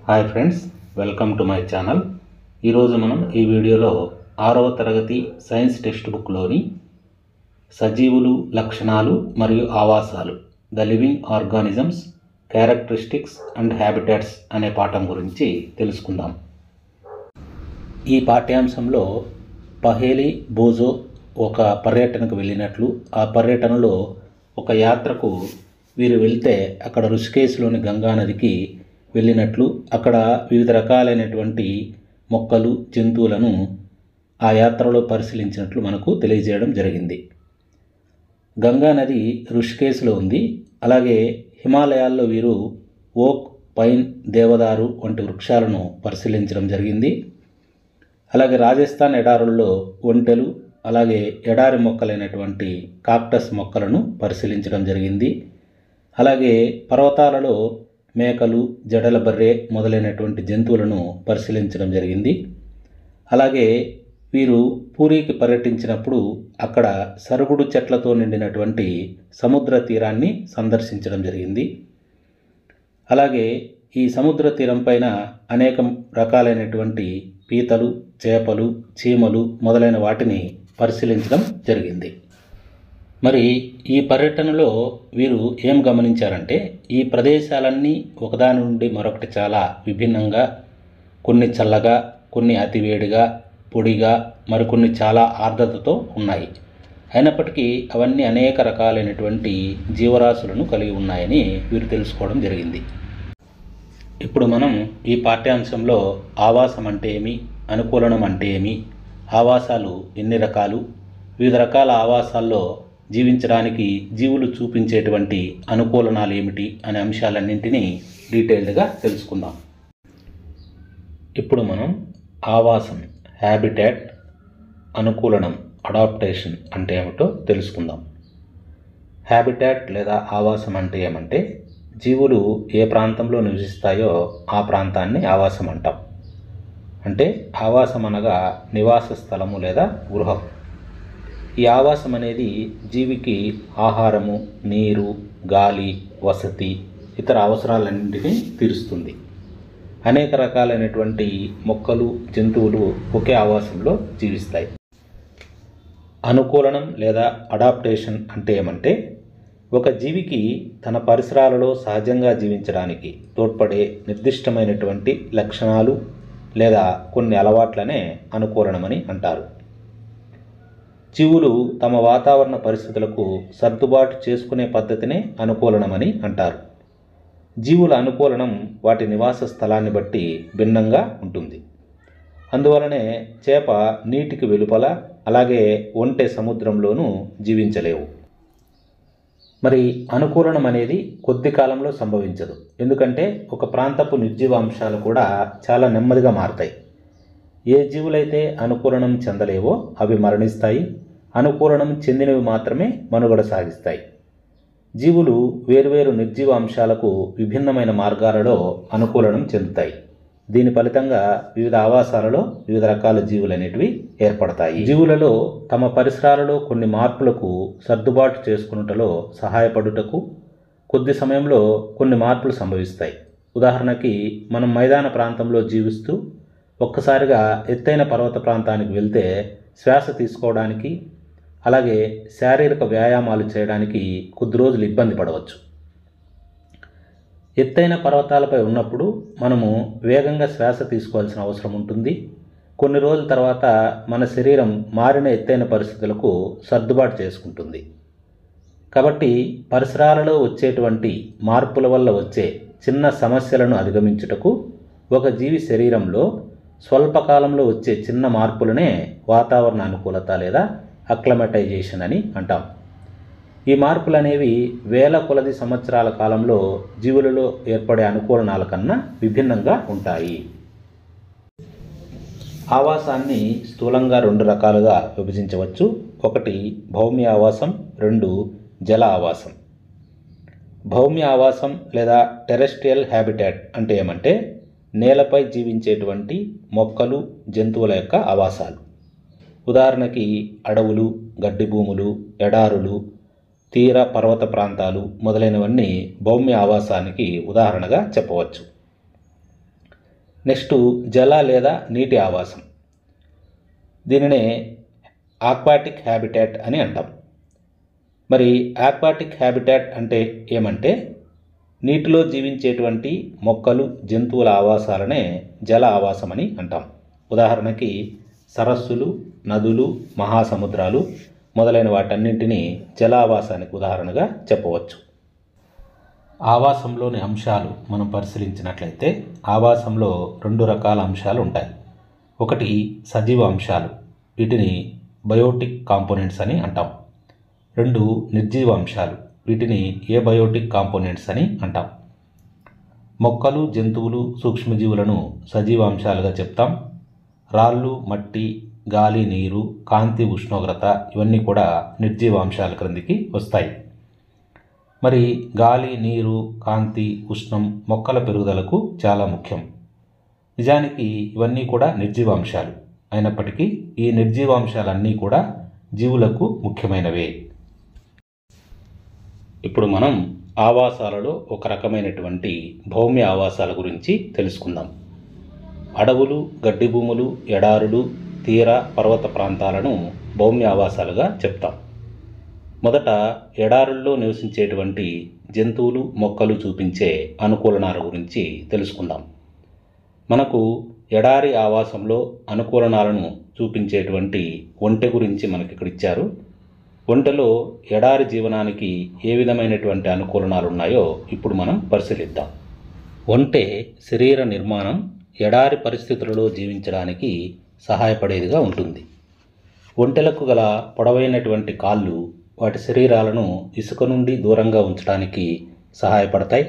Hi friends, welcome to my channel. ఈరోజు మనం ఈ వీడియోలో 6వ తరగతి సైన్స్ టెక్స్ట్ బుక్లోని సజీవులు, లక్షణాలు మరియు ఆవాసాలు the living organisms, characteristics and habitats అనే పాఠం గురించి తెలుసుకుందాం. ఈ పాఠ్యాంశంలో పహేలి బోజో ఒక పర్యటనకు వెళ్ళినట్లు, ఆ పర్యటనలో ఒక యాత్రకు వీరు వెళ్తే అక్కడ ఋషికేశ్లోని గంగా నదికి వెళ్ళినట్లు, అక్కడ వివిధ రకాలైనటువంటి మొక్కలు, జంతువులను ఆ యాత్రలో పరిశీలించినట్లు మనకు తెలియజేయడం జరిగింది. గంగా నది ఋషికేశ్లో ఉంది. అలాగే హిమాలయాల్లో వీరు ఓక్, పైన్, దేవదారు వంటి వృక్షాలను పరిశీలించడం జరిగింది. అలాగే రాజస్థాన్ ఎడారుల్లో ఒంటెలు, అలాగే ఎడారి మొక్కలైనటువంటి కాక్టస్ మొక్కలను పరిశీలించడం జరిగింది. అలాగే పర్వతాలలో మేకలు, జడల బర్రె మొదలైనటువంటి జంతువులను పరిశీలించడం జరిగింది. అలాగే వీరు పూరికి పర్యటించినప్పుడు అక్కడ సరుగుడు చెట్లతో నిండినటువంటి సముద్ర తీరాన్ని సందర్శించడం జరిగింది. అలాగే ఈ సముద్ర తీరం పైన అనేక రకాలైనటువంటి పీతలు, చేపలు, చీమలు మొదలైన వాటిని పరిశీలించడం జరిగింది. మరి ఈ పర్యటనలో వీరు ఏం గమనించారంటే, ఈ ప్రదేశాలన్నీ ఒకదాని నుండి మరొకటి చాలా విభిన్నంగా, కొన్ని చల్లగా, కొన్ని అతివేడిగా, పొడిగా, మరికొన్ని చాలా ఆర్ద్రతతో ఉన్నాయి. అయినప్పటికీ అవన్నీ అనేక రకాలైనటువంటి జీవరాశులను కలిగి ఉన్నాయని వీరు తెలుసుకోవడం జరిగింది. ఇప్పుడు మనం ఈ పాఠ్యాంశంలో ఆవాసం అంటే ఏమి, అనుకూలనం అంటే ఏమి, ఆవాసాలు ఎన్ని రకాలు, వివిధ రకాల ఆవాసాల్లో జీవించడానికి జీవులు చూపించేటువంటి అనుకూలనాలు ఏమిటి అనే అంశాలన్నింటినీ డీటెయిల్డ్గా తెలుసుకుందాం. ఇప్పుడు మనం ఆవాసం, హ్యాబిటాట్, అనుకూలనం, అడాప్టేషన్ అంటే ఏమిటో తెలుసుకుందాం. హ్యాబిటాట్ లేదా ఆవాసం అంటే ఏమంటే, జీవులు ఏ ప్రాంతంలో నివసిస్తాయో ఆ ప్రాంతాన్ని ఆవాసం అంటాం. అంటే ఆవాసం అనగా నివాస స్థలము లేదా గృహం. ఈ ఆవాసం అనేది జీవికి ఆహారము, నీరు, గాలి, వసతి, ఇతర అవసరాలన్నింటినీ తీరుస్తుంది. అనేక రకాలైనటువంటి మొక్కలు, జంతువులు ఒకే ఆవాసంలో జీవిస్తాయి. అనుకూలనం లేదా అడాప్టేషన్ అంటే ఏమంటే, ఒక జీవికి తన పరిసరాలలో సహజంగా జీవించడానికి తోడ్పడే నిర్దిష్టమైనటువంటి లక్షణాలు లేదా కొన్ని అలవాట్లనే అనుకూలనమని అంటారు. జీవులు తమ వాతావరణ పరిస్థితులకు సర్దుబాటు చేసుకునే పద్ధతినే అనుకూలనమని అంటారు. జీవుల అనుకూలనం వాటి నివాస స్థలాన్ని బట్టి భిన్నంగా ఉంటుంది. అందువలనే చేప నీటికి వెలుపల, అలాగే ఒంటె సముద్రంలోనూ జీవించలేవు. మరి అనుకూలనం అనేది కొద్ది కాలంలో సంభవించదు. ఎందుకంటే ఒక ప్రాంతపు నిర్జీవ అంశాలు కూడా చాలా నెమ్మదిగా మారతాయి. ఏ జీవులైతే అనుకూలనం చెందలేవో అవి మరణిస్తాయి. అనుకూలనం చెందినవి మాత్రమే మనుగడ సాగిస్తాయి. జీవులు వేర్వేరు నిర్జీవ అంశాలకు విభిన్నమైన మార్గాలలో అనుకూలనం చెందుతాయి. దీని ఫలితంగా వివిధ ఆవాసాలలో వివిధ రకాల జీవులు అనేటివి ఏర్పడతాయి. జీవులలో తమ పరిసరాలలో కొన్ని మార్పులకు సర్దుబాటు చేసుకున్నటలో సహాయపడుటకు కొద్ది సమయంలో కొన్ని మార్పులు సంభవిస్తాయి. ఉదాహరణకి మనం మైదాన ప్రాంతంలో జీవిస్తూ ఒక్కసారిగా ఎత్తైన పర్వత ప్రాంతానికి వెళ్తే శ్వాస తీసుకోవడానికి, అలాగే శారీరక వ్యాయామాలు చేయడానికి కొద్ది రోజులు ఇబ్బంది పడవచ్చు. ఎత్తైన పర్వతాలపై ఉన్నప్పుడు మనము వేగంగా శ్వాస తీసుకోవాల్సిన అవసరం ఉంటుంది. కొన్ని రోజుల తర్వాత మన శరీరం మారిన ఎత్తైన పరిస్థితులకు సర్దుబాటు చేసుకుంటుంది. కాబట్టి పరిసరాలలో వచ్చేటువంటి మార్పుల వల్ల వచ్చే చిన్న సమస్యలను అధిగమించుటకు ఒక జీవి శరీరంలో స్వల్పకాలంలో వచ్చే చిన్న మార్పులనే వాతావరణ అనుకూలత లేదా అక్లమటైజేషన్ అని అంటాం. ఈ మార్పులు అనేవి వేల కొలది సంవత్సరాల కాలంలో జీవులలో ఏర్పడే అనుకూలనాల కన్నా విభిన్నంగా ఉంటాయి. ఆవాసాన్ని స్థూలంగా 2 రకాలుగా విభజించవచ్చు. ఒకటి భౌమ్య ఆవాసం, 2 జల ఆవాసం. భౌమ్య ఆవాసం లేదా టెరెస్ట్రియల్ హ్యాబిటాట్ అంటే ఏమంటే, నేలపై జీవించేటువంటి మొక్కలు, జంతువుల యొక్క ఆవాసాలు. ఉదాహరణకి అడవులు, గడ్డి భూములు, ఎడారులు, తీర పర్వత ప్రాంతాలు మొదలైనవన్నీ భౌమ్య ఆవాసానికి ఉదాహరణగా చెప్పవచ్చు. నెక్స్ట్ జల లేదా నీటి ఆవాసం, దీనినే ఆక్వాటిక్ హ్యాబిటాట్ అని అంటాం. మరి ఆక్వాటిక్ హ్యాబిటాట్ అంటే ఏమంటే నీటిలో జీవించేటువంటి మొక్కలు జంతువుల ఆవాసాలనే జల ఆవాసం అని అంటాం. ఉదాహరణకి సరస్సులు, నదులు, మహాసముద్రాలు మొదలైన వాటన్నింటినీ జల ఆవాసానికి ఉదాహరణగా చెప్పవచ్చు. ఆవాసంలోని అంశాలు మనం పరిశీలించినట్లయితే ఆవాసంలో 2 రకాల అంశాలు ఉంటాయి. ఒకటి సజీవ అంశాలు, వీటిని బయోటిక్ కాంపోనెంట్స్ అని అంటాం. 2 నిర్జీవ అంశాలు, వీటిని ఏబయోటిక్ కాంపోనెంట్స్ అని అంటాం. మొక్కలు, జంతువులు, సూక్ష్మజీవులను సజీవ అంశాలుగా చెప్తాం. రాళ్ళు, మట్టి, గాలి, నీరు, కాంతి, ఉష్ణోగ్రత ఇవన్నీ కూడా నిర్జీవ అంశాల క్రిందికి వస్తాయి. మరి గాలి, నీరు, కాంతి, ఉష్ణం మొక్కల పెరుగుదలకు చాలా ముఖ్యం. నిజానికి ఇవన్నీ కూడా నిర్జీవ అంశాలు అయినప్పటికీ ఈ నిర్జీవ అంశాలన్నీ కూడా జీవులకు ముఖ్యమైనవే. ఇప్పుడు మనం ఆవాసాలలో ఒక రకమైనటువంటి భౌమ్య ఆవాసాల గురించి తెలుసుకుందాం. అడవులు, గడ్డి భూములు, ఎడారులు, తీర, పర్వత ప్రాంతాలను భౌమ్య ఆవాసాలుగా చెప్తాం. మొదట ఎడారుల్లో నివసించేటువంటి జంతువులు, మొక్కలు చూపించే అనుకూలనాల గురించి తెలుసుకుందాం. మనకు ఎడారి ఆవాసంలో అనుకూలనాలను చూపించేటువంటి ఒంటె గురించి మనకి ఇక్కడ ఇచ్చారు. ఒంటెలో ఎడారి జీవనానికి ఏ విధమైనటువంటి అనుకూలనాలు ఉన్నాయో ఇప్పుడు మనం పరిశీలిద్దాం. ఒంటె శరీర నిర్మాణం ఎడారి పరిస్థితులలో జీవించడానికి సహాయపడేదిగా ఉంటుంది. ఒంటెలకు గల పొడవైనటువంటి కాళ్ళు వాటి శరీరాలను ఇసుక నుండి దూరంగా ఉంచడానికి సహాయపడతాయి.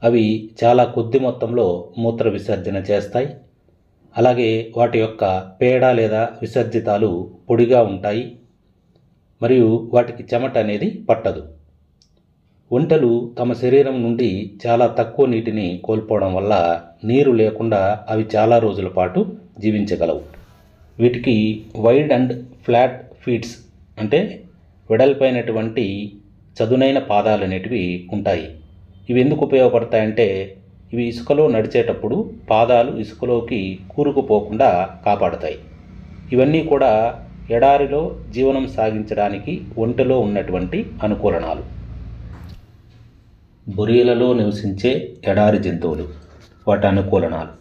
అవి చాలా కొద్ది మొత్తంలో మూత్ర విసర్జన చేస్తాయి. అలాగే వాటి యొక్క పేడ లేదా విసర్జితాలు పొడిగా ఉంటాయి మరియు వాటికి చెమట అనేది పట్టదు. ఒంటెలు తమ శరీరం నుండి చాలా తక్కువ నీటిని కోల్పోవడం వల్ల నీరు లేకుండా అవి చాలా రోజుల పాటు జీవించగలవు. వీటికి వైడ్ అండ్ ఫ్లాట్ ఫీట్స్ అంటే వెడల్పైనటువంటి చదునైన పాదాలు అనేటివి ఉంటాయి. ఇవి ఎందుకు ఉపయోగపడతాయంటే ఇవి ఇసుకలో నడిచేటప్పుడు పాదాలు ఇసుకలోకి కూరుకుపోకుండా కాపాడుతాయి. ఇవన్నీ కూడా ఎడారిలో జీవనం సాగించడానికి ఒంటెలో ఉన్నటువంటి అనుకూలనాలు. బొరియలలో నివసించే ఎడారి జంతువులు, వాటి అనుకూలనాలు.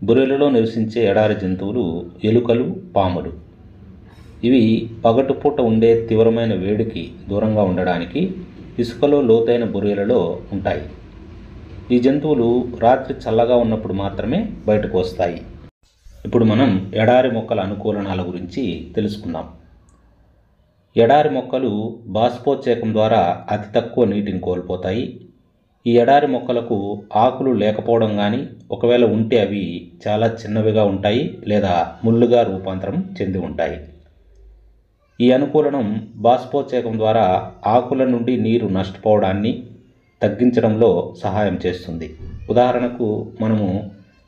బొరియలలో నివసించే ఎడారి జంతువులు ఎలుకలు, పాములు. ఇవి పగటిపూట ఉండే తీవ్రమైన వేడికి దూరంగా ఉండడానికి ఇసుకలో లోతైన బొరియలలో ఉంటాయి. ఈ జంతువులు రాత్రి చల్లగా ఉన్నప్పుడు మాత్రమే బయటకు వస్తాయి. ఇప్పుడు మనం ఎడారి మొక్కల అనుకూలనాల గురించి తెలుసుకుందాం. ఎడారి మొక్కలు బాష్పోత్సేకం ద్వారా అతి తక్కువ నీటిని కోల్పోతాయి. ఈ ఎడారి మొక్కలకు ఆకులు లేకపోవడం కానీ, ఒకవేళ ఉంటే అవి చాలా చిన్నవిగా ఉంటాయి లేదా ముళ్ళుగా రూపాంతరం చెంది ఉంటాయి. ఈ అనుకూలనం బాష్పోత్సేకం ద్వారా ఆకుల నుండి నీరు నష్టపోవడాన్ని తగ్గించడంలో సహాయం చేస్తుంది. ఉదాహరణకు మనము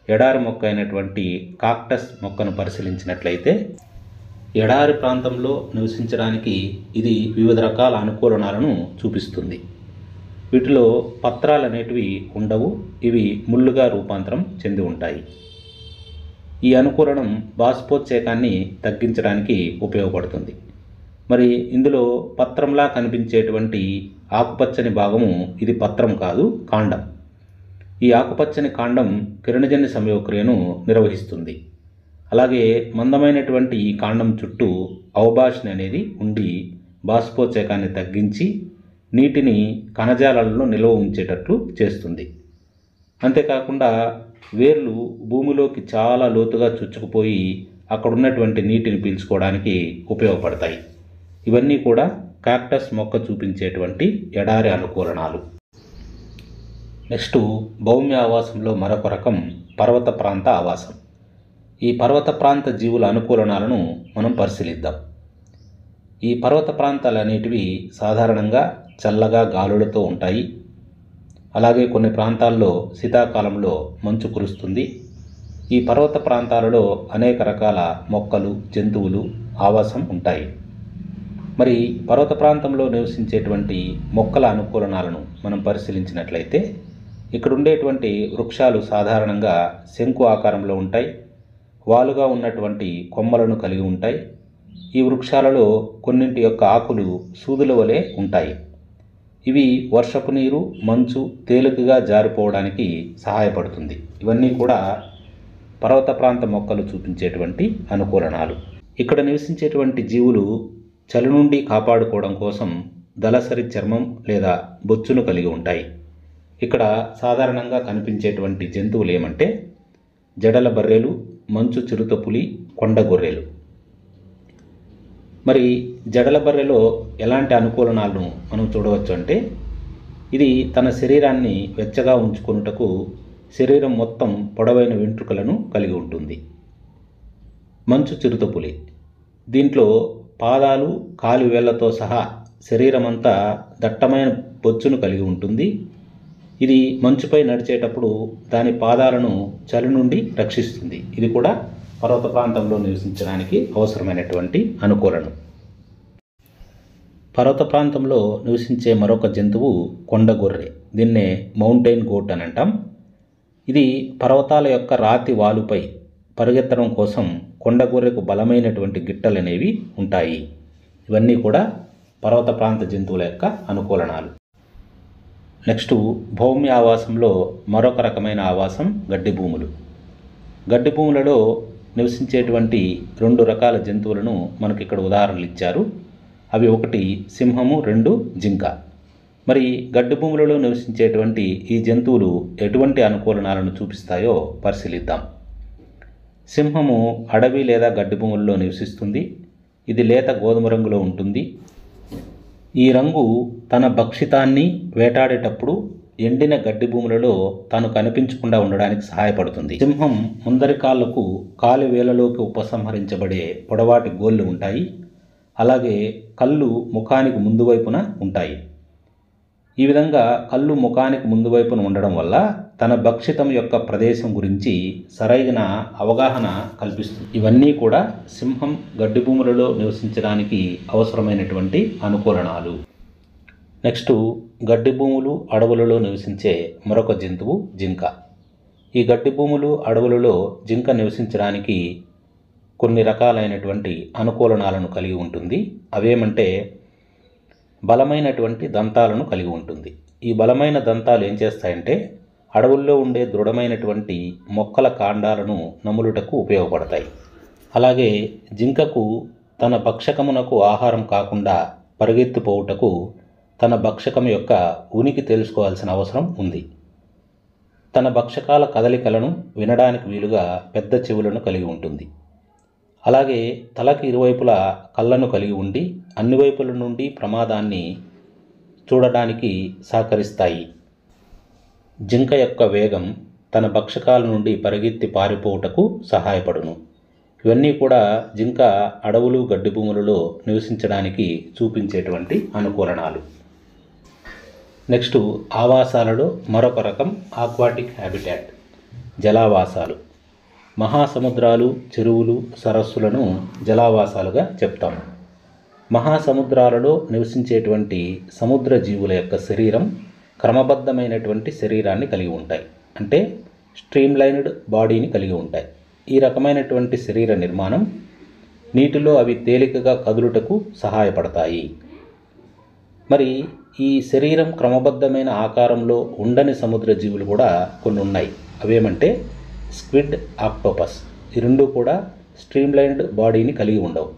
ఎడారి మొక్క అయినటువంటి కాక్టస్ మొక్కను పరిశీలించినట్లయితే ఎడారి ప్రాంతంలో నివసించడానికి ఇది వివిధ రకాల అనుకూలనాలను చూపిస్తుంది. వీటిలో పత్రాలు అనేటివి ఉండవు, ఇవి ముళ్ళుగా రూపాంతరం చెంది ఉంటాయి. ఈ అనుకూలనం బాష్పోత్సేకాన్ని తగ్గించడానికి ఉపయోగపడుతుంది. మరి ఇందులో పత్రంలా కనిపించేటువంటి ఆకుపచ్చని భాగము ఇది పత్రం కాదు, కాండం. ఈ ఆకుపచ్చని కాండం కిరణజన్య సంయోగక్రియను నిర్వహిస్తుంది. అలాగే మందమైనటువంటి ఈ కాండం చుట్టూ అవభాషణ అనేది ఉండి బాష్పోత్సేకాన్ని తగ్గించి నీటిని కణజాలాలలో నిల్వ ఉంచేటట్లు చేస్తుంది. అంతేకాకుండా వేర్లు భూమిలోకి చాలా లోతుగా చొచ్చుకుపోయి అక్కడ ఉన్నటువంటి నీటిని పీల్చుకోవడానికి ఉపయోగపడతాయి. ఇవన్నీ కూడా కాక్టస్ మొక్క చూపించేటువంటి ఎడారి అనుకూలనాలు. నెక్స్ట్ భౌమ్య ఆవాసంలో మరొక రకం పర్వత ప్రాంత ఆవాసం. ఈ పర్వత ప్రాంత జీవుల అనుకూలనాలను మనం పరిశీలిద్దాం. ఈ పర్వత ప్రాంతాలు అనేటివి సాధారణంగా చల్లగా గాలులతో ఉంటాయి. అలాగే కొన్ని ప్రాంతాల్లో శీతాకాలంలో మంచు కురుస్తుంది. ఈ పర్వత ప్రాంతాలలో అనేక రకాల మొక్కలు, జంతువులు ఆవాసం ఉంటాయి. మరి పర్వత ప్రాంతంలో నివసించేటువంటి మొక్కల అనుకూలనాలను మనం పరిశీలించినట్లయితే ఇక్కడ ఉండేటువంటి వృక్షాలు సాధారణంగా శంకు ఆకారంలో ఉంటాయి. వాలుగా ఉన్నటువంటి కొమ్మలను కలిగి ఉంటాయి. ఈ వృక్షాలలో కొన్నింటి యొక్క ఆకులు సూదుల వలె ఉంటాయి. ఇవి వర్షపు నీరు, మంచు తేలికగా జారిపోవడానికి సహాయపడుతుంది. ఇవన్నీ కూడా పర్వత ప్రాంత మొక్కలు చూపించేటువంటి అనుకూలనాలు. ఇక్కడ నివసించేటువంటి జీవులు చలి నుండి కాపాడుకోవడం కోసం దళసరి చర్మం లేదా బొచ్చును కలిగి ఉంటాయి. ఇక్కడ సాధారణంగా కనిపించేటువంటి జంతువులు ఏమంటే జడల బర్రెలు, మంచు చిరుతపులి, కొండ గొర్రెలు. మరి జడల బర్రెలో ఎలాంటి అనుకూలనాలను మనం చూడవచ్చు అంటే ఇది తన శరీరాన్ని వెచ్చగా ఉంచుకొనుటకు శరీరం మొత్తం పొడవైన వెంట్రుకలను కలిగి ఉంటుంది. మంచు చిరుతపులి దీంట్లో పాదాలు, కాలి వేళ్లతో సహా శరీరమంతా దట్టమైన బొచ్చును కలిగి ఉంటుంది. ఇది మంచుపై నడిచేటప్పుడు దాని పాదాలను చలి నుండి రక్షిస్తుంది. ఇది కూడా పర్వత ప్రాంతంలో నివసించడానికి అవసరమైనటువంటి అనుకూలనం. పర్వత ప్రాంతంలో నివసించే మరొక జంతువు కొండ గొర్రె. దీన్నే మౌంటైన్ గోట్ అని అంటాం. ఇది పర్వతాల యొక్క రాతి వాలుపై పరిగెత్తడం కోసం కొండ గొర్రెకు బలమైనటువంటి గిట్టలు అనేవి ఉంటాయి. ఇవన్నీ కూడా పర్వత ప్రాంత జంతువుల యొక్క అనుకూలనాలు. నెక్స్ట్, భౌమ్య ఆవాసంలో మరొక రకమైన ఆవాసం గడ్డి భూములు. గడ్డి భూములలో నివసించేటువంటి 2 రకాల జంతువులను మనకి ఇక్కడ ఉదాహరణలు ఇచ్చారు. అవి 1 సింహము, 2 జింక. మరి గడ్డి భూములలో నివసించేటువంటి ఈ జంతువులు ఎటువంటి అనుకూలనాలను చూపిస్తాయో పరిశీలిద్దాం. సింహము అడవి లేదా గడ్డి భూముల్లో నివసిస్తుంది. ఇది లేత గోధుమ రంగులో ఉంటుంది. ఈ రంగు తన భక్షితాన్ని వేటాడేటప్పుడు ఎండిన గడ్డి భూములలో తాను కనిపించకుండా ఉండడానికి సహాయపడుతుంది. సింహం ముందరి కాళ్లకు కాలి వేలలోకి ఉపసంహరించబడే పొడవాటి గోళ్ళు ఉంటాయి. అలాగే కళ్ళు ముఖానికి ముందు వైపున ఉంటాయి. ఈ విధంగా కళ్ళు ముఖానికి ముందు వైపున ఉండడం వల్ల తన భక్షితం యొక్క ప్రదేశం గురించి సరైన అవగాహన కల్పిస్తుంది. ఇవన్నీ కూడా సింహం గడ్డి భూములలో నివసించడానికి అవసరమైనటువంటి అనుకూలనాలు. నెక్స్ట్, గడ్డి భూములు, అడవులలో నివసించే మరొక జంతువు జింక. ఈ గడ్డి భూములు, అడవులలో జింక నివసించడానికి కొన్ని రకాలైనటువంటి అనుకూలనాలను కలిగి ఉంటుంది. అవేమంటే బలమైనటువంటి దంతాలను కలిగి ఉంటుంది. ఈ బలమైన దంతాలు ఏం చేస్తాయంటే అడవుల్లో ఉండే దృఢమైనటువంటి మొక్కల కాండాలను నములుటకు ఉపయోగపడతాయి. అలాగే జింకకు తన భక్షకమునకు ఆహారం కాకుండా పరిగెత్తిపోవుటకు తన భక్షకం యొక్క ఉనికి తెలుసుకోవాల్సిన అవసరం ఉంది. తన భక్షకాల కదలికలను వినడానికి వీలుగా పెద్ద చెవులను కలిగి ఉంటుంది. అలాగే తలకి ఇరువైపులా కళ్ళను కలిగి ఉండి అన్ని వైపుల నుండి ప్రమాదాన్ని చూడడానికి సహకరిస్తాయి. జింక యొక్క వేగం తన భక్షకాల నుండి పరిగెత్తి పారిపోవుటకు సహాయపడును. ఇవన్నీ కూడా జింక అడవులు, గడ్డి భూములలో నివసించడానికి చూపించేటువంటి అనుకూలనాలు. నెక్స్ట్, ఆవాసాలలో మరొక రకం ఆక్వాటిక్ హ్యాబిటాట్, జలావాసాలు. మహాసముద్రాలు, చెరువులు, సరస్సులను జలావాసాలుగా చెప్తాం. మహాసముద్రాలలో నివసించేటువంటి సముద్ర జీవుల యొక్క శరీరం క్రమబద్ధమైనటువంటి శరీరాన్ని కలిగి ఉంటాయి. అంటే స్ట్రీమ్లైన్డ్ బాడీని కలిగి ఉంటాయి. ఈ రకమైనటువంటి శరీర నిర్మాణం నీటిలో అవి తేలికగా కదులుటకు సహాయపడతాయి. మరి ఈ శరీరం క్రమబద్ధమైన ఆకారంలో ఉండని సముద్ర జీవులు కూడా కొన్ని ఉన్నాయి. అవేమంటే స్క్విడ్, ఆక్టోపస్. ఈ 2 కూడా స్ట్రీమ్లైన్డ్ బాడీని కలిగి ఉండవు.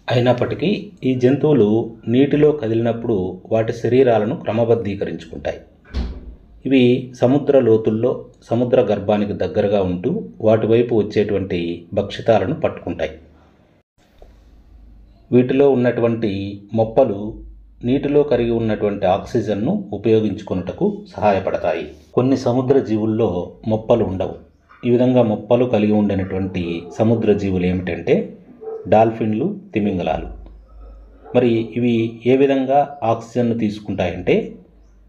అయినప్పటికీ ఈ జంతువులు నీటిలో కదిలినప్పుడు వాటి శరీరాలను క్రమబద్ధీకరించుకుంటాయి. ఇవి సముద్ర లోతుల్లో సముద్ర గర్భానికి దగ్గరగా ఉంటూ వాటి వైపు వచ్చేటువంటి భక్షితాలను పట్టుకుంటాయి. వీటిలో ఉన్నటువంటి మొప్పలు నీటిలో కరిగి ఉన్నటువంటి ఆక్సిజన్ను ఉపయోగించుకొనుటకు సహాయపడతాయి. కొన్ని సముద్ర జీవుల్లో మొప్పలు ఉండవు. ఈ విధంగా మొప్పలు కలిగి ఉండేటువంటి సముద్ర జీవులు ఏమిటంటే డాల్ఫిన్లు, తిమింగలాలు. మరి ఇవి ఏ విధంగా ఆక్సిజన్ను తీసుకుంటాయంటే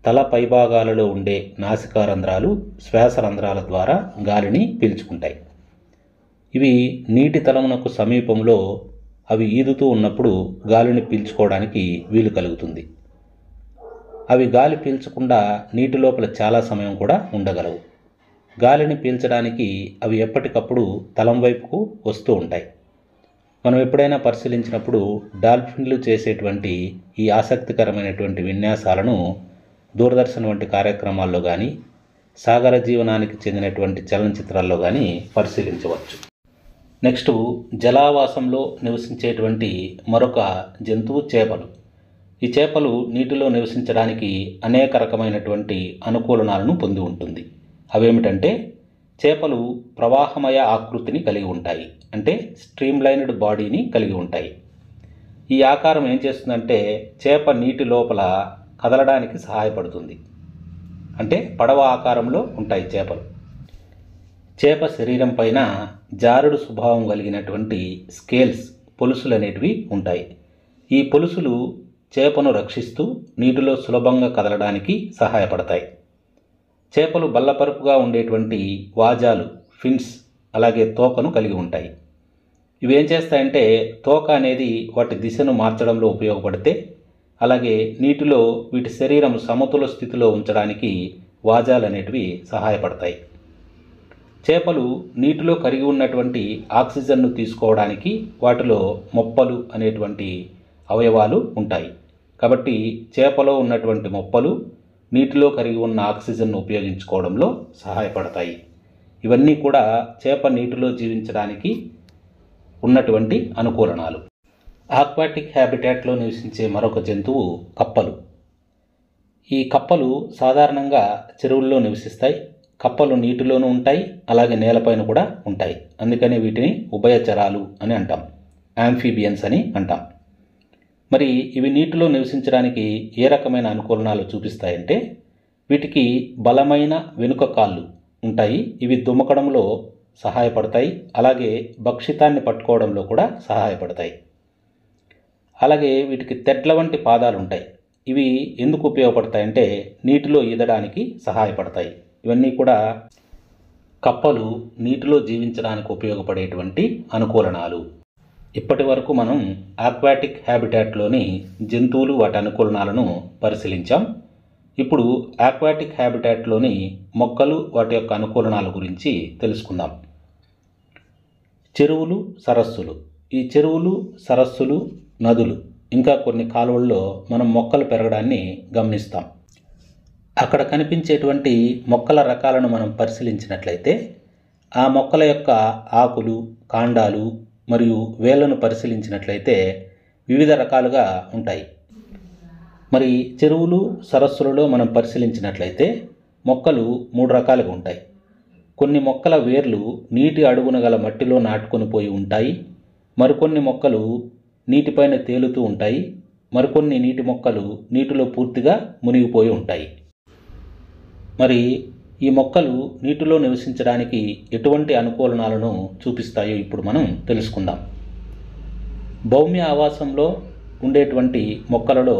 తల పైభాగాలలో ఉండే నాసికా రంధ్రాలు, శ్వాస రంధ్రాల ద్వారా గాలిని పీల్చుకుంటాయి. ఇవి నీటి తలమునకు సమీపంలో అవి ఈదుతూ ఉన్నప్పుడు గాలిని పీల్చుకోవడానికి వీలు కలుగుతుంది. అవి గాలి పీల్చకుండా నీటి లోపల చాలా సమయం కూడా ఉండగలవు. గాలిని పీల్చడానికి అవి ఎప్పటికప్పుడు తలం వైపుకు వస్తూ ఉంటాయి. మనం ఎప్పుడైనా పరిశీలించినప్పుడు డాల్ఫిన్లు చేసేటువంటి ఈ ఆసక్తికరమైనటువంటి విన్యాసాలను దూరదర్శన్ వంటి కార్యక్రమాల్లో కానీ, సాగర జీవనానికి చెందినటువంటి చలనచిత్రాల్లో కానీ పరిశీలించవచ్చు. నెక్స్ట్, జలావాసంలో నివసించేటువంటి మరొక జంతువు చేపలు. ఈ చేపలు నీటిలో నివసించడానికి అనేక రకమైనటువంటి అనుకూలనాలను పొంది ఉంటుంది. అవేమిటంటే, చేపలు ప్రవాహమయ ఆకృతిని కలిగి ఉంటాయి, అంటే స్ట్రీమ్లైన్డ్ బాడీని కలిగి ఉంటాయి. ఈ ఆకారం ఏం చేస్తుందంటే చేప నీటి లోపల కదలడానికి సహాయపడుతుంది. అంటే పడవ ఆకారంలో ఉంటాయి చేపలు. చేప శరీరం పైన జారుడు స్వభావం కలిగినటువంటి స్కేల్స్, పొలుసులు అనేటివి ఉంటాయి. ఈ పొలుసులు చేపను రక్షిస్తూ నీటిలో సులభంగా కదలడానికి సహాయపడతాయి. చేపలు బల్లపరుపుగా ఉండేటువంటి వాజాలు, ఫిన్స్, అలాగే తోకను కలిగి ఉంటాయి. ఇవేం చేస్తాయంటే తోక అనేది వాటి దిశను మార్చడంలో ఉపయోగపడితే, అలాగే నీటిలో వీటి శరీరం సమతుల స్థితిలో ఉంచడానికి వాజాలు అనేటివి సహాయపడతాయి. చేపలు నీటిలో కరిగి ఉన్నటువంటి ఆక్సిజన్ను తీసుకోవడానికి వాటిలో మొప్పలు అనేటువంటి అవయవాలు ఉంటాయి. కాబట్టి చేపలో ఉన్నటువంటి మొప్పలు నీటిలో కరిగి ఉన్న ఆక్సిజన్ను ఉపయోగించుకోవడంలో సహాయపడతాయి. ఇవన్నీ కూడా చేప నీటిలో జీవించడానికి ఉన్నటువంటి అనుకూలనాలు. ఆక్వాటిక్ హ్యాబిటాట్లో నివసించే మరొక జంతువు కప్పలు. ఈ కప్పలు సాధారణంగా చెరువుల్లో నివసిస్తాయి. కప్పలు నీటిలోనూ ఉంటాయి, అలాగే నేలపైన కూడా ఉంటాయి. అందుకని వీటిని ఉభయచరాలు అని అంటాం, యాంఫీబియన్స్ అని అంటాం. మరి ఇవి నీటిలో నివసించడానికి ఏ రకమైన అనుకూలనాలు చూపిస్తాయంటే, వీటికి బలమైన వెనుక కాళ్ళు ఉంటాయి. ఇవి దుమకడంలో సహాయపడతాయి, అలాగే భక్షితాన్ని పట్టుకోవడంలో కూడా సహాయపడతాయి. అలాగే వీటికి తెడ్ల వంటి పాదాలు ఉంటాయి. ఇవి ఎందుకు ఉపయోగపడతాయంటే నీటిలో ఈదడానికి సహాయపడతాయి. ఇవన్నీ కూడా కప్పలు నీటిలో జీవించడానికి ఉపయోగపడేటువంటి అనుకూలనాలు. ఇప్పటి వరకు మనం ఆక్వాటిక్ హ్యాబిటాట్లోని జంతువులు, వాటి అనుకూలనాలను పరిశీలించాం. ఇప్పుడు ఆక్వాటిక్ హ్యాబిటాట్లోని మొక్కలు, వాటి యొక్క అనుకూలనాల గురించి తెలుసుకుందాం. చెరువులు, సరస్సులు. ఈ చెరువులు, సరస్సులు, నదులు, ఇంకా కొన్ని కాలువల్లో మనం మొక్కలు పెరగడాన్ని గమనిస్తాం. అక్కడ కనిపించేటువంటి మొక్కల రకాలను మనం పరిశీలించినట్లయితే ఆ మొక్కల యొక్క ఆకులు, కాండాలు మరియు వేళ్లను పరిశీలించినట్లయితే వివిధ రకాలుగా ఉంటాయి. మరి చెరువులు, సరస్సులలో మనం పరిశీలించినట్లయితే మొక్కలు 3 రకాలుగా ఉంటాయి. కొన్ని మొక్కల వేర్లు నీటి అడుగున గల మట్టిలో నాటుకొని పోయి ఉంటాయి. మరికొన్ని మొక్కలు నీటిపైన తేలుతూ ఉంటాయి. మరికొన్ని నీటి మొక్కలు నీటిలో పూర్తిగా మునిగిపోయి ఉంటాయి. మరి ఈ మొక్కలు నీటిలో నివసించడానికి ఎటువంటి అనుకూలనాలను చూపిస్తాయో ఇప్పుడు మనం తెలుసుకుందాం. భౌమ్య ఆవాసంలో ఉండేటువంటి మొక్కలలో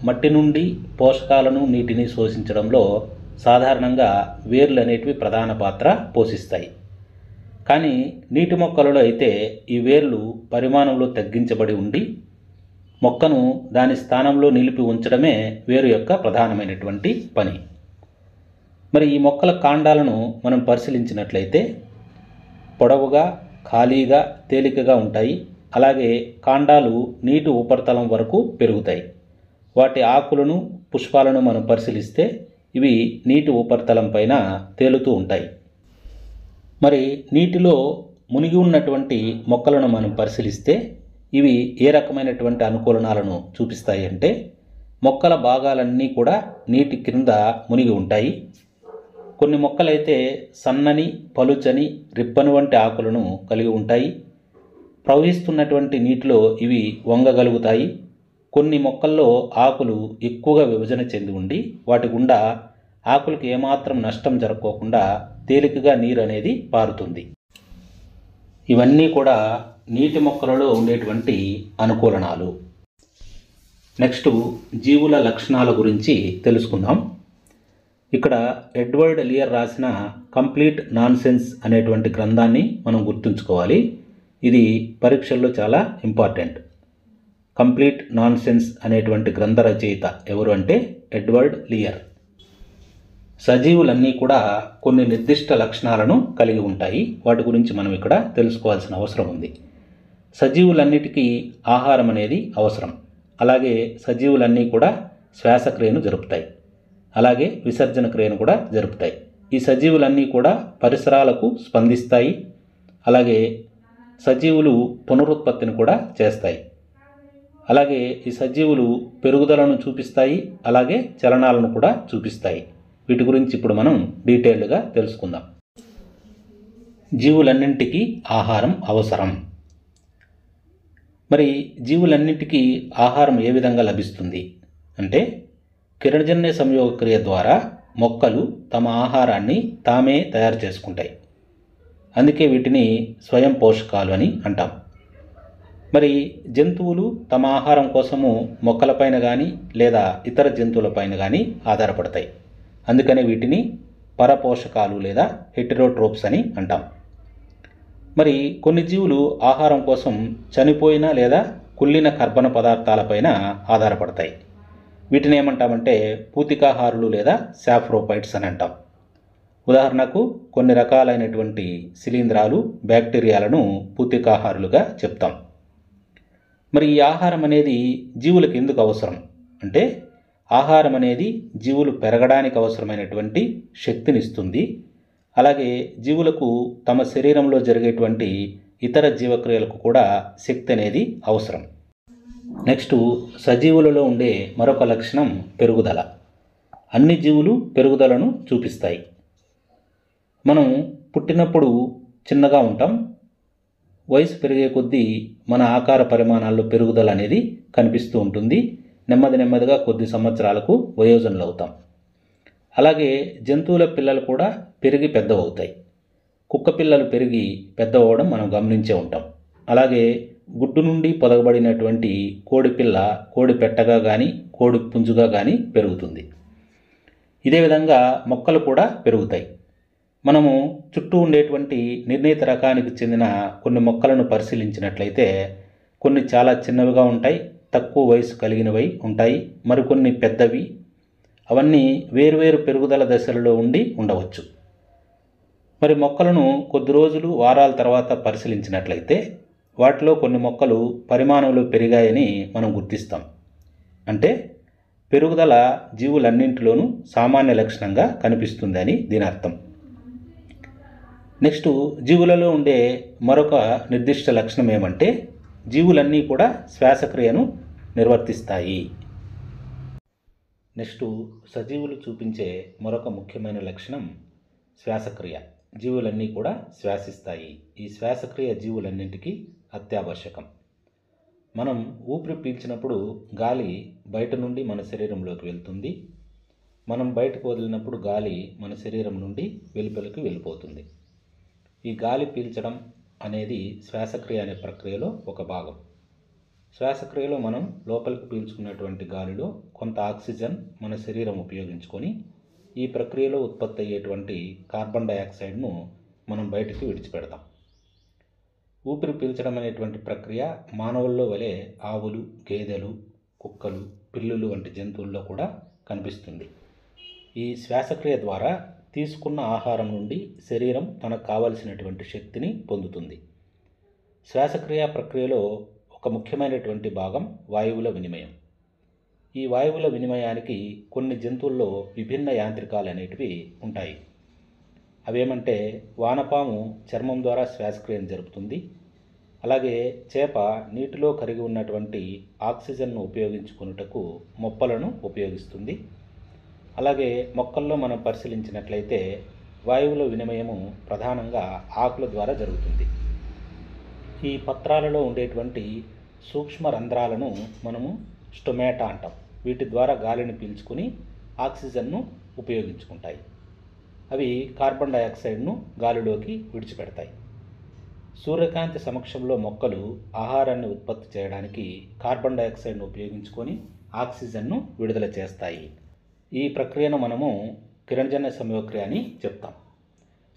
మట్టి నుండి పోషకాలను, నీటిని శోషించడంలో సాధారణంగా వేర్లు అనేటివి ప్రధాన పాత్ర పోషిస్తాయి. కానీ నీటి మొక్కలలో అయితే ఈ వేర్లు పరిమాణంలో తగ్గించబడి ఉండి మొక్కను దాని స్థానంలో నిలిపి ఉంచడమే వేరు యొక్క ప్రధానమైనటువంటి పని. మరి ఈ మొక్కల కాండాలను మనం పరిశీలించినట్లయితే పొడవుగా, ఖాళీగా, తేలికగా ఉంటాయి. అలాగే కాండాలు నీటి ఉపరితలం వరకు పెరుగుతాయి. వాటి ఆకులను, పుష్పాలను మనం పరిశీలిస్తే ఇవి నీటి ఉపరితలం పైన తేలుతూ ఉంటాయి. మరి నీటిలో మునిగి ఉన్నటువంటి మొక్కలను మనం పరిశీలిస్తే ఇవి ఏ రకమైనటువంటి అనుకూలనాలను చూపిస్తాయి అంటే, మొక్కల భాగాలన్నీ కూడా నీటి క్రింద మునిగి ఉంటాయి. కొన్ని మొక్కలైతే సన్నని, పలుచని, రిబ్బన్ వంటి ఆకులను కలిగి ఉంటాయి. ప్రవహిస్తున్నటువంటి నీటిలో ఇవి వంగగలుగుతాయి. కొన్ని మొక్కల్లో ఆకులు ఎక్కువగా విభజన చెంది ఉండి వాటి గుండా ఆకులకు ఏమాత్రం నష్టం జరగకోకుండా తేలికగా నీరు అనేది పారుతుంది. ఇవన్నీ కూడా నీటి మొక్కలలో ఉండేటువంటి అనుకూలనాలు. నెక్స్ట్, జీవుల లక్షణాల గురించి తెలుసుకుందాం. ఇక్కడ ఎడ్వర్డ్ లియర్ రాసిన కంప్లీట్ నాన్సెన్స్ అనేటువంటి గ్రంథాన్ని మనం గుర్తుంచుకోవాలి. ఇది పరీక్షల్లో చాలా ఇంపార్టెంట్. కంప్లీట్ నాన్సెన్స్ అనేటువంటి గ్రంథ రచయిత ఎవరు అంటే ఎడ్వర్డ్ లియర్. సజీవులన్నీ కూడా కొన్ని నిర్దిష్ట లక్షణాలను కలిగి ఉంటాయి. వాటి గురించి మనం ఇక్కడ తెలుసుకోవాల్సిన అవసరం ఉంది. సజీవులన్నిటికీ ఆహారం అనేది అవసరం. అలాగే సజీవులన్నీ కూడా శ్వాసక్రియను జరుపుతాయి. అలాగే విసర్జన క్రియను కూడా జరుపుతాయి. ఈ సజీవులన్నీ కూడా పరిసరాలకు స్పందిస్తాయి. అలాగే సజీవులు పునరుత్పత్తిని కూడా చేస్తాయి. అలాగే ఈ సజీవులు పెరుగుదలను చూపిస్తాయి. అలాగే చలనాలను కూడా చూపిస్తాయి. వీటి గురించి ఇప్పుడు మనం డీటెయిల్డ్గా తెలుసుకుందాం. జీవులన్నింటికీ ఆహారం అవసరం. మరి జీవులన్నింటికీ ఆహారం ఏ విధంగా లభిస్తుంది అంటే, కిరణజన్య సంయోగ క్రియ ద్వారా మొక్కలు తమ ఆహారాన్ని తామే తయారు చేసుకుంటాయి. అందుకే వీటిని స్వయం పోషకాలు అని అంటాం. మరి జంతువులు తమ ఆహారం కోసము మొక్కలపైన కానీ లేదా ఇతర జంతువులపైన కానీ ఆధారపడతాయి. అందుకనే వీటిని పరపోషకాలు లేదా హెటెరోట్రోప్స్ అని అంటాం. మరి కొన్ని జీవులు ఆహారం కోసం చనిపోయిన లేదా కుళ్ళిన కర్బన పదార్థాలపైన ఆధారపడతాయి. వీటిని ఏమంటామంటే పూతికాహారులు లేదా సాఫ్రోపైట్స్ అని అంటాం. ఉదాహరణకు కొన్ని రకాలైనటువంటి శిలీంధ్రాలు, బ్యాక్టీరియాలను పూతికాహారులుగా చెప్తాం. మరి ఈ ఆహారం అనేది జీవులకు ఎందుకు అవసరం అంటే, ఆహారం అనేది జీవులు పెరగడానికి అవసరమైనటువంటి శక్తిని ఇస్తుంది. అలాగే జీవులకు తమ శరీరంలో జరిగేటువంటి ఇతర జీవక్రియలకు కూడా శక్తి అనేది అవసరం. నెక్స్ట్, సజీవులలో ఉండే మరొక లక్షణం పెరుగుదల. అన్ని జీవులు పెరుగుదలను చూపిస్తాయి. మనం పుట్టినప్పుడు చిన్నగా ఉంటాం. వయసు పెరిగే కొద్దీ మన ఆకార పరిమాణాల్లో పెరుగుదల అనేది కనిపిస్తూ ఉంటుంది. నెమ్మదిగా కొద్ది సంవత్సరాలకు వయోజనులు అవుతాం. అలాగే జంతువుల పిల్లలు కూడా పెరిగి పెద్దవవుతాయి. కుక్క పిల్లలు పెరిగి పెద్దవడం మనం గమనించే ఉంటాం. అలాగే గుడ్డు నుండి పొదగబడినటువంటి కోడి పిల్ల కోడి పెట్టగా కానీ కోడి పుంజుగా కానీ పెరుగుతుంది. ఇదే విధంగా మొక్కలు కూడా పెరుగుతాయి. మనము చుట్టూ ఉండేటువంటి నిర్ణీత రకానికి చెందిన కొన్ని మొక్కలను పరిశీలించినట్లయితే కొన్ని చాలా చిన్నవిగా ఉంటాయి, తక్కువ వయసు కలిగినవి ఉంటాయి, మరికొన్ని పెద్దవి. అవన్నీ వేరువేరు పెరుగుదల దశలలో ఉండవచ్చు. మరి మొక్కలను కొద్ది రోజులు, వారాల తర్వాత పరిశీలించినట్లయితే వాటిలో కొన్ని మొక్కలు పరిమాణంలో పెరిగాయని మనం గుర్తిస్తాం. అంటే పెరుగుదల జీవులన్నింటిలోనూ సామాన్య లక్షణంగా కనిపిస్తుందని దీని అర్థం. నెక్స్ట్, జీవులలో ఉండే మరొక నిర్దిష్ట లక్షణం ఏమంటే, జీవులన్నీ కూడా శ్వాసక్రియను నిర్వర్తిస్తాయి. నెక్స్ట్, సజీవులు చూపించే మరొక ముఖ్యమైన లక్షణం శ్వాసక్రియ. జీవులన్నీ కూడా శ్వాసిస్తాయి. ఈ శ్వాసక్రియ జీవులన్నింటికీ అత్యావశ్యకం. మనం ఊపిరి పీల్చినప్పుడు గాలి బయట నుండి మన శరీరంలోకి వెళ్తుంది. మనం బయటకు వదిలినప్పుడు గాలి మన శరీరం నుండి వెలుపలికి వెళ్ళిపోతుంది. ఈ గాలి పీల్చడం అనేది శ్వాసక్రియ అనే ప్రక్రియలో ఒక భాగం. శ్వాసక్రియలో మనం లోపలికి పీల్చుకున్నటువంటి గాలిలో కొంత ఆక్సిజన్ మన శరీరం ఉపయోగించుకొని ఈ ప్రక్రియలో ఉత్పత్తి అయ్యేటువంటి కార్బన్ డయాక్సైడ్ను మనం బయటికి విడిచిపెడతాం. ఊపిరి పీల్చడం అనేటువంటి ప్రక్రియ మానవుల్లో వలె ఆవులు, గేదెలు, కుక్కలు, పిల్లులు వంటి జంతువుల్లో కూడా కనిపిస్తుంది. ఈ శ్వాసక్రియ ద్వారా తీసుకున్న ఆహారం నుండి శరీరం తనకు కావలసినటువంటి శక్తిని పొందుతుంది. శ్వాసక్రియ ప్రక్రియలో ఒక ముఖ్యమైనటువంటి భాగం వాయువుల వినిమయం. ఈ వాయువుల వినిమయానికి కొన్ని జంతువుల్లో విభిన్న యాంత్రికాలు అనేటివి ఉంటాయి. అవేమంటే, వానపాము చర్మం ద్వారా శ్వాసక్రియను జరుపుతుంది. అలాగే చేప నీటిలో కరిగి ఉన్నటువంటి ఆక్సిజన్ను ఉపయోగించుకొనుటకు మొప్పలను ఉపయోగిస్తుంది. అలాగే మొక్కల్లో మనం పరిశీలించినట్లయితే వాయువుల వినిమయము ప్రధానంగా ఆకుల ద్వారా జరుగుతుంది. ఈ పత్రాలలో ఉండేటువంటి సూక్ష్మ రంధ్రాలను మనము స్టొమాటా అంటాం. వీటి ద్వారా గాలిని పీల్చుకుని ఆక్సిజన్ను ఉపయోగించుకుంటాయి. అవి కార్బన్ డయాక్సైడ్ను గాలిలోకి విడిచిపెడతాయి. సూర్యకాంతి సమక్షంలో మొక్కలు ఆహారాన్ని ఉత్పత్తి చేయడానికి కార్బన్ డయాక్సైడ్ను ఉపయోగించుకొని ఆక్సిజన్ను విడుదల చేస్తాయి. ఈ ప్రక్రియను మనము కిరణజన్య సంయోగక్రియ అని చెప్తాం.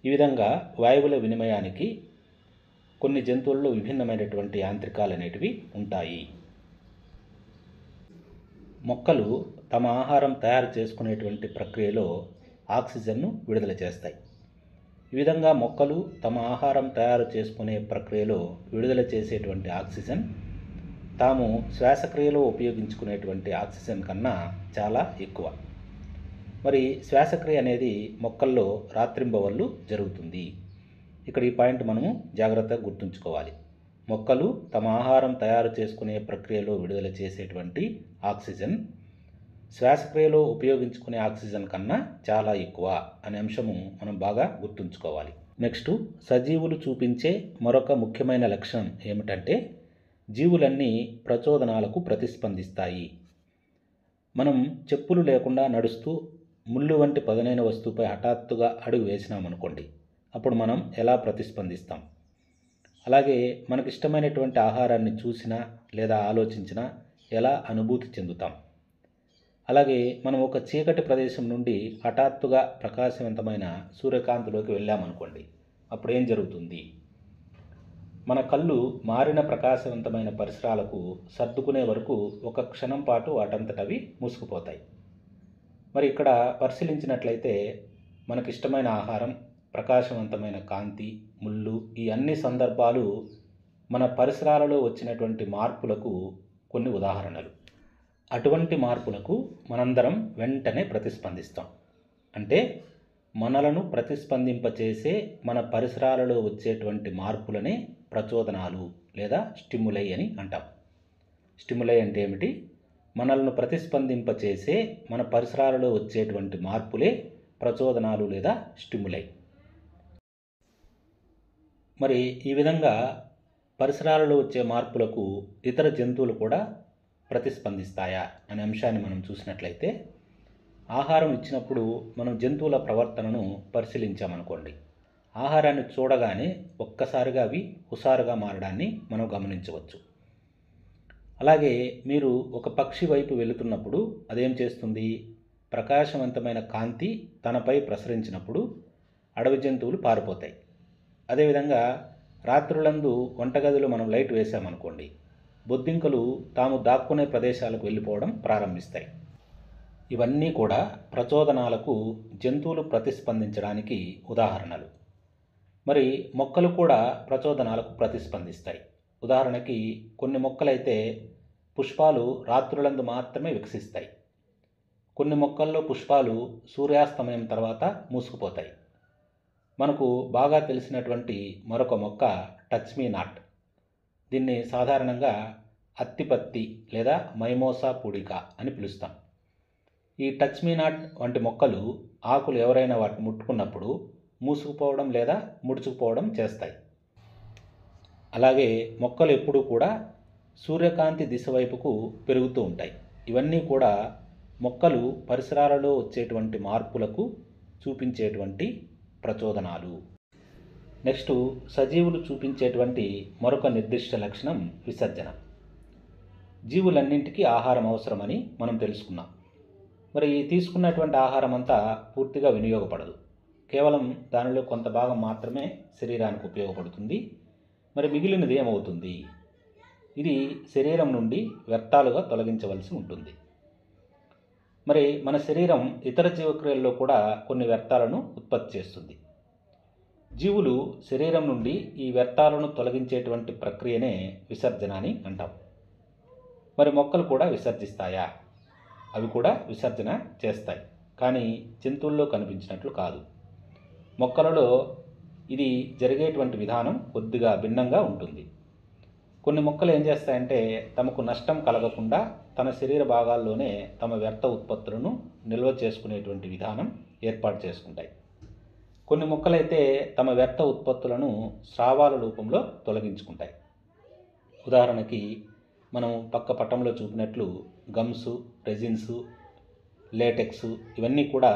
ఈ విధంగా వాయువుల వినిమయానికి కొన్ని జంతువుల్లో విభిన్నమైనటువంటి యాంత్రికాలు అనేటివి ఉంటాయి. మొక్కలు తమ ఆహారం తయారు చేసుకునేటువంటి ప్రక్రియలో ఆక్సిజన్ను విడుదల చేస్తాయి. ఈ విధంగా మొక్కలు తమ ఆహారం తయారు చేసుకునే ప్రక్రియలో విడుదల చేసేటువంటి ఆక్సిజన్ తాము శ్వాసక్రియలో ఉపయోగించుకునేటువంటి ఆక్సిజన్ కన్నా చాలా ఎక్కువ. మరి శ్వాసక్రియ అనేది మొక్కల్లో రాత్రింబవళ్ళు జరుగుతుంది. ఇక్కడ ఈ పాయింట్ మనము జాగ్రత్తగా గుర్తుంచుకోవాలి. మొక్కలు తమ ఆహారం తయారు చేసుకునే ప్రక్రియలో విడుదల చేసేటువంటి ఆక్సిజన్ శ్వాసక్రియలో ఉపయోగించుకునే ఆక్సిజన్ కన్నా చాలా ఎక్కువ అనే అంశము మనం బాగా గుర్తుంచుకోవాలి. నెక్స్ట్, సజీవులు చూపించే మరొక ముఖ్యమైన లక్షణం ఏమిటంటే జీవులన్నీ ప్రచోదనాలకు ప్రతిస్పందిస్తాయి. మనం చెప్పులు లేకుండా నడుస్తూ ముళ్ళు వంటి పదునైన వస్తువుపై హఠాత్తుగా అడుగు వేసినామనుకోండి, అప్పుడు మనం ఎలా ప్రతిస్పందిస్తాం? అలాగే మనకిష్టమైనటువంటి ఆహారాన్ని చూసినా లేదా ఆలోచించినా ఎలా అనుభూతి చెందుతాం? అలాగే మనం ఒక చీకటి ప్రదేశం నుండి హఠాత్తుగా ప్రకాశవంతమైన సూర్యకాంతిలోకి వెళ్ళామనుకోండి, అప్పుడు ఏం జరుగుతుంది? మన కళ్ళు మారిన ప్రకాశవంతమైన పరిసరాలకు సర్దుకునే వరకు ఒక క్షణం పాటు వాటంతటవి మూసుకుపోతాయి. మరి ఇక్కడ పరిశీలించినట్లయితే మనకిష్టమైన ఆహారం, ప్రకాశవంతమైన కాంతి, ముళ్ళు, ఈ అన్ని సందర్భాలు మన పరిసరాలలో వచ్చినటువంటి మార్పులకు కొన్ని ఉదాహరణలు. అటువంటి మార్పులకు మనందరం వెంటనే ప్రతిస్పందిస్తాం. అంటే మనలను ప్రతిస్పందింపచేసే మన పరిసరాలలో వచ్చేటువంటి మార్పులనే ప్రచోదనాలు లేదా స్టిములై అని అంటాం. స్టిములై అంటే ఏమిటి? మనల్ని ప్రతిస్పందింపచేసే మన పరిసరాలలో వచ్చేటువంటి మార్పులే ప్రచోదనాలు లేదా స్టిములై. మరి ఈ విధంగా పరిసరాలలో వచ్చే మార్పులకు ఇతర జంతువులు కూడా ప్రతిస్పందిస్తాయా అనే అంశాన్ని మనం చూసినట్లయితే, ఆహారం ఇచ్చినప్పుడు మనం జంతువుల ప్రవర్తనను పరిశీలించామనుకోండి, ఆహారాన్ని చూడగానే ఒక్కసారిగా అవి హుషారుగా మారడాన్ని మనం గమనించవచ్చు. అలాగే మీరు ఒక పక్షి వైపు వెళుతున్నప్పుడు అదేం చేస్తుంది? ప్రకాశవంతమైన కాంతి తనపై ప్రసరించినప్పుడు అడవి జంతువులు పారిపోతాయి. అదేవిధంగా రాత్రులందు వంటగదిలో మనం లైట్ వేసామనుకోండి, బొద్దింకలు తాము దాక్కునే ప్రదేశాలకు వెళ్ళిపోవడం ప్రారంభిస్తాయి. ఇవన్నీ కూడా ప్రచోదనాలకు జంతువులు ప్రతిస్పందించడానికి ఉదాహరణలు. మరి మొక్కలు కూడా ప్రచోదనాలకు ప్రతిస్పందిస్తాయి. ఉదాహరణకి కొన్ని మొక్కలైతే పుష్పాలు రాత్రులందు మాత్రమే వికసిస్తాయి. కొన్ని మొక్కల్లో పుష్పాలు సూర్యాస్తమయం తర్వాత మూసుకుపోతాయి. మనకు బాగా తెలిసినటువంటి మరొక మొక్క టచ్ మీ నాట్. దీన్ని సాధారణంగా అత్తిపత్తి లేదా మైమోసా పుడికా అని పిలుస్తాం. ఈ టచ్ మీ నాట్ వంటి మొక్కలు ఆకులు ఎవరైనా వాటిని ముట్టుకున్నప్పుడు మూసుకుపోవడం లేదా ముడుచుకుపోవడం చేస్తాయి. అలాగే మొక్కలు ఎప్పుడూ కూడా సూర్యకాంతి దిశ వైపుకు పెరుగుతూ ఉంటాయి. ఇవన్నీ కూడా మొక్కలు పరిసరాలలో వచ్చేటువంటి మార్పులకు చూపించేటువంటి ప్రచోదనాలు. నెక్స్ట్, సజీవులు చూపించేటువంటి మరొక నిర్దిష్ట లక్షణం విసర్జన. జీవులన్నింటికీ ఆహారం అవసరమని మనం తెలుసుకున్నాం. మరి తీసుకున్నటువంటి ఆహారం అంతా పూర్తిగా వినియోగపడదు. కేవలం దానిలో కొంత భాగం మాత్రమే శరీరానికి ఉపయోగపడుతుంది. మరి మిగిలినది ఏమవుతుంది? ఇది శరీరం నుండి వ్యర్థాలుగా తొలగించవలసి ఉంటుంది. మరి మన శరీరం ఇతర జీవక్రియల్లో కూడా కొన్ని వ్యర్థాలను ఉత్పత్తి చేస్తుంది. జీవులు శరీరం నుండి ఈ వ్యర్థాలను తొలగించేటువంటి ప్రక్రియనే విసర్జన అని అంటాం. మరి మొక్కలు కూడా విసర్జిస్తాయా? అవి కూడా విసర్జన చేస్తాయి, కానీ జంతువుల్లో కనిపించినట్లు కాదు. మొక్కలలో ఇది జరిగేటువంటి విధానం కొద్దిగా భిన్నంగా ఉంటుంది. కొన్ని మొక్కలు ఏం చేస్తాయంటే తమకు నష్టం కలగకుండా తన శరీర భాగాల్లోనే తమ వ్యర్థ ఉత్పత్తులను నిల్వ చేసుకునేటువంటి విధానం ఏర్పాటు చేసుకుంటాయి. కొన్ని మొక్కలైతే తమ వ్యర్థ ఉత్పత్తులను స్రావాల రూపంలో తొలగించుకుంటాయి. ఉదాహరణకి మనం పక్క పటంలో చూపినట్లు గమ్సు, రెజిన్సు, లేటెక్స్ ఇవన్నీ కూడా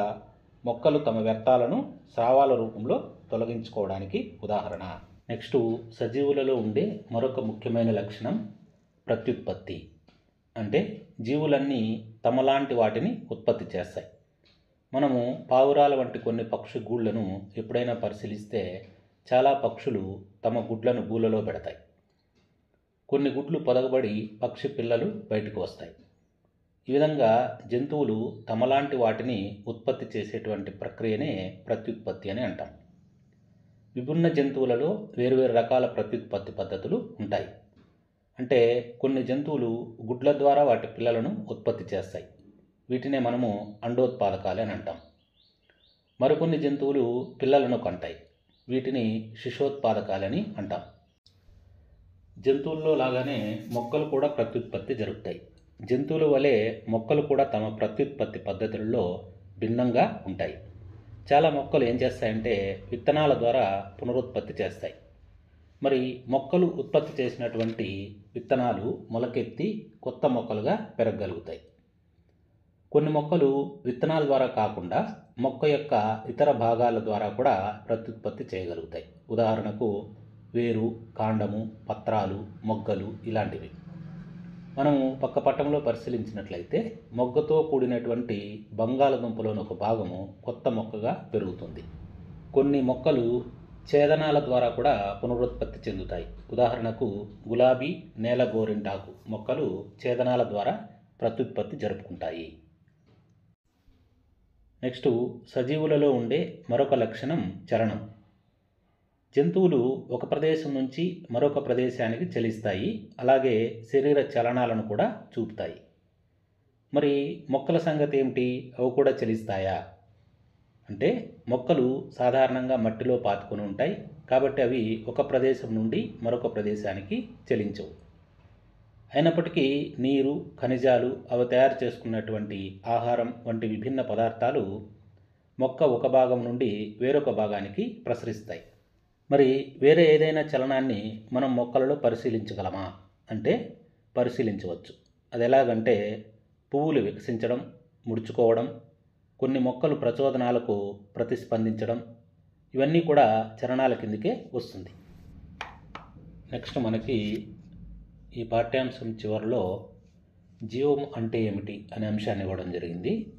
మొక్కలు తమ వ్యర్థాలను స్రావాల రూపంలో తొలగించుకోవడానికి ఉదాహరణ. నెక్స్ట్, సజీవులలో ఉండే మరొక ముఖ్యమైన లక్షణం ప్రత్యుత్పత్తి. అంటే జీవులన్నీ తమలాంటి వాటిని ఉత్పత్తి చేస్తాయి. మనము పావురాల వంటి కొన్ని పక్షి గూళ్ళను ఎప్పుడైనా పరిశీలిస్తే చాలా పక్షులు తమ గుడ్లను గూళ్ళలో పెడతాయి. కొన్ని గుడ్లు పొదగబడి పక్షి పిల్లలు బయటకు వస్తాయి. ఈ విధంగా జంతువులు తమలాంటి వాటిని ఉత్పత్తి చేసేటువంటి ప్రక్రియనే ప్రత్యుత్పత్తి అని అంటాం. విభిన్న జంతువులలో వేరువేరు రకాల ప్రత్యుత్పత్తి పద్ధతులు ఉంటాయి. అంటే కొన్ని జంతువులు గుడ్ల ద్వారా వాటి పిల్లలను ఉత్పత్తి చేస్తాయి. వీటినే మనము అండోత్పాదకాలు అని అంటాం. మరికొన్ని జంతువులు పిల్లలను కంటాయి. వీటిని శిశోత్పాదకాలని అంటాం. జంతువుల్లో లాగానే మొక్కలు కూడా ప్రత్యుత్పత్తి జరుగుతాయి. జంతువుల వలె మొక్కలు కూడా తమ ప్రత్యుత్పత్తి పద్ధతుల్లో భిన్నంగా ఉంటాయి. చాలా మొక్కలు ఏం చేస్తాయంటే విత్తనాల ద్వారా పునరుత్పత్తి చేస్తాయి. మరి మొక్కలు ఉత్పత్తి చేసినటువంటి విత్తనాలు మొలకెత్తి కొత్త మొక్కలుగా పెరగగలుగుతాయి. కొన్ని మొక్కలు విత్తనాల ద్వారా కాకుండా మొక్క యొక్క ఇతర భాగాల ద్వారా కూడా ప్రత్యుత్పత్తి చేయగలుగుతాయి. ఉదాహరణకు వేరు, కాండము, పత్రాలు, మొగ్గలు ఇలాంటివి. మనము పక్క పట్టంలో పరిశీలించినట్లయితే మొగ్గతో కూడినటువంటి బంగాళదుంపలోని ఒక భాగము కొత్త మొక్కగా పెరుగుతుంది. కొన్ని మొక్కలు ఛేదనాల ద్వారా కూడా పునరుత్పత్తి చెందుతాయి. ఉదాహరణకు గులాబీ, నేల గోరింటాకు మొక్కలు ఛేదనాల ద్వారా ప్రత్యుత్పత్తి జరుపుకుంటాయి. నెక్స్ట్, సజీవులలో ఉండే మరొక లక్షణం చలనం. జంతువులు ఒక ప్రదేశం నుంచి మరొక ప్రదేశానికి చలిస్తాయి. అలాగే శరీర చలనాలను కూడా చూపుతాయి. మరి మొక్కల సంగతి ఏమిటి? అవి కూడా చలిస్తాయా అంటే మొక్కలు సాధారణంగా మట్టిలో పాతుకొని ఉంటాయి. కాబట్టి అవి ఒక ప్రదేశం నుండి మరొక ప్రదేశానికి చలించవు. అయినప్పటికీ నీరు, ఖనిజాలు, అవి తయారు చేసుకున్నటువంటి ఆహారం వంటి విభిన్న పదార్థాలు మొక్క ఒక భాగం నుండి వేరొక భాగానికి ప్రసరిస్తాయి. మరి వేరే ఏదైనా చలనాన్ని మనం మొక్కలలో పరిశీలించగలమా అంటే పరిశీలించవచ్చు. అది ఎలాగంటే పువ్వులు వికసించడం, ముడుచుకోవడం, కొన్ని మొక్కలు ప్రచోదనాలకు ప్రతిస్పందించడం, ఇవన్నీ కూడా చలనాల కిందకే వస్తుంది. నెక్స్ట్ మనకి ఈ పాఠ్యాంశం చివరిలో జీవం అంటే ఏమిటి అనే అంశాన్ని ఇవ్వడం జరిగింది.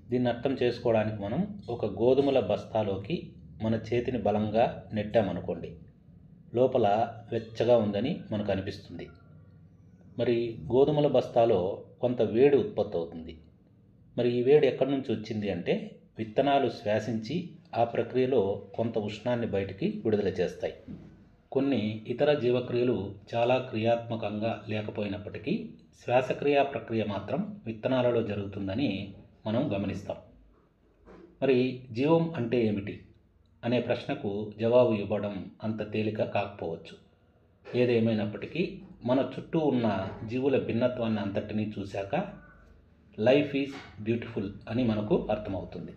దీన్ని అర్థం చేసుకోవడానికి మనం ఒక గోధుమల బస్తాలోకి మన చేతిని బలంగా నెట్టామనుకోండి. లోపల వెచ్చగా ఉందని మనకు అనిపిస్తుంది. మరి గోధుమల బస్తాలో కొంత వేడి ఉత్పత్తి అవుతుంది. మరి ఈ వేడి ఎక్కడి నుంచి వచ్చింది అంటే విత్తనాలు శ్వాసించి ఆ ప్రక్రియలో కొంత ఉష్ణాన్ని బయటికి విడుదల చేస్తాయి. కొన్ని ఇతర జీవక్రియలు చాలా క్రియాత్మకంగా లేకపోయినప్పటికీ శ్వాసక్రియ ప్రక్రియ మాత్రం విత్తనాలలో జరుగుతుందని మనం గమనిస్తాం. మరి జీవం అంటే ఏమిటి అనే ప్రశ్నకు జవాబు ఇవ్వడం అంత తేలిక కాకపోవచ్చు. ఏదేమైనప్పటికీ మన చుట్టూ ఉన్న జీవుల భిన్నత్వాన్ని అంతటినీ చూశాక లైఫ్ ఈజ్ బ్యూటిఫుల్ అని మనకు అర్థమవుతుంది.